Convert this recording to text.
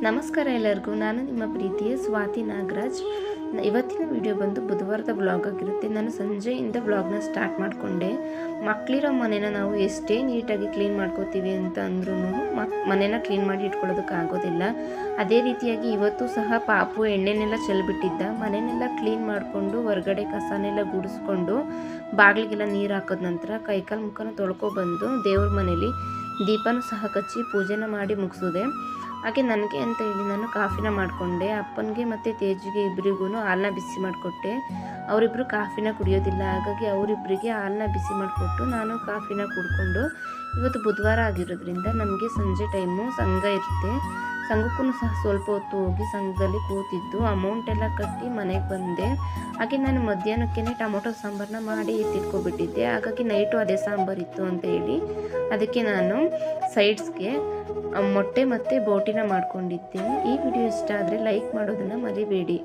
ನಮಸ್ಕಾರ ಎಲ್ಲರಿಗೂ. ನಾನು ನಿಮ್ಮ ಪ್ರೀತಿಯ ಸ್ವಾತಿ ನಾಗರಾಜ್. ಇವತ್ತಿನ ವಿಡಿಯೋ ಬಂದು ಬುಧವಾರದ ವ್ಲಾಗ್ ಆಗಿರುತ್ತೆ. ನಾನು ಸಂಜೆಯಿಂದ ವ್ಲಾಗ್ನ ಸ್ಟಾರ್ಟ್ ಮಾಡಿಕೊಂಡೆ. ಮಕ್ಕಳಿರೋ ಮನೇನ ನಾವು ಎಷ್ಟೇ ನೀಟಾಗಿ ಕ್ಲೀನ್ ಮಾಡ್ಕೋತೀವಿ ಅಂತ ಅಂದ್ರೂ ಮನೇನ ಕ್ಲೀನ್ ಮಾಡಿ ಇಟ್ಕೊಳ್ಳೋದಕ್ಕಾಗೋದಿಲ್ಲ. ಅದೇ ರೀತಿಯಾಗಿ ಇವತ್ತು ಸಹ ಪಾಪು ಎಣ್ಣೆನೆಲ್ಲ ಚೆಲ್ಬಿಟ್ಟಿದ್ದ. ಮನೆಯನ್ನೆಲ್ಲ ಕ್ಲೀನ್ ಮಾಡಿಕೊಂಡು ಹೊರಗಡೆ ಕಸನೆಲ್ಲ ಗುಡಿಸ್ಕೊಂಡು ಬಾಗಿಲಿಗೆಲ್ಲ ನೀರು ಹಾಕೋದ ನಂತರ ಕೈಕಾಲು ಮುಖನ ತೊಳ್ಕೊಬಂದು ದೇವ್ರ ಮನೇಲಿ ದೀಪನೂ ಸಹ ಕಚ್ಚಿ ಪೂಜೆನ ಮಾಡಿ ಮುಗಿಸಿದೆ. ಹಾಗೆ ನನಗೆ ಅಂತ ಹೇಳಿ ನಾನು ಕಾಫಿನ ಮಾಡಿಕೊಂಡೆ. ಅಪ್ಪನಿಗೆ ಮತ್ತು ತೇಜಿಗೆ ಇಬ್ಬರಿಗೂ ಹಾಲನ್ನ ಬಿಸಿ ಮಾಡಿಕೊಟ್ಟೆ. ಅವರಿಬ್ಬರು ಕಾಫಿನ ಕುಡಿಯೋದಿಲ್ಲ, ಹಾಗಾಗಿ ಅವರಿಬ್ಬರಿಗೆ ಹಾಲನ್ನ ಬಿಸಿ ಮಾಡಿಕೊಟ್ಟು ನಾನು ಕಾಫಿನ ಕುಡ್ಕೊಂಡು, ಇವತ್ತು ಬುಧವಾರ ಆಗಿರೋದ್ರಿಂದ ನಮಗೆ ಸಂಜೆ ಟೈಮು ಸಂಘ ಇರುತ್ತೆ. ಸಂಘಕ್ಕೂ ಸಹ ಸ್ವಲ್ಪ ಹೊತ್ತು ಹೋಗಿ ಸಂಘದಲ್ಲಿ ಕೂತಿದ್ದು ಅಮೌಂಟ್ ಎಲ್ಲ ಕಟ್ಟಿ ಮನೆಗೆ ಬಂದೆ. ಹಾಗೆ ನಾನು ಮಧ್ಯಾಹ್ನಕ್ಕೆ ಟೊಮೊಟೊ ಸಾಂಬಾರನ್ನ ಮಾಡಿ ಎತ್ತಿಟ್ಕೊಬಿಟ್ಟಿದ್ದೆ. ಹಾಗಾಗಿ ನೈಟು ಅದೇ ಸಾಂಬಾರಿತ್ತು ಅಂತ ಹೇಳಿ ಅದಕ್ಕೆ ನಾನು ಸೈಡ್ಸ್ಗೆ ಮೊಟ್ಟೆ ಮತ್ತು ಬೋಟಿನ ಮಾಡ್ಕೊಂಡಿದ್ದೆ. ಈ ವಿಡಿಯೋ ಇಷ್ಟ ಆದರೆ ಲೈಕ್ ಮಾಡೋದನ್ನು ಮರಿಬೇಡಿ.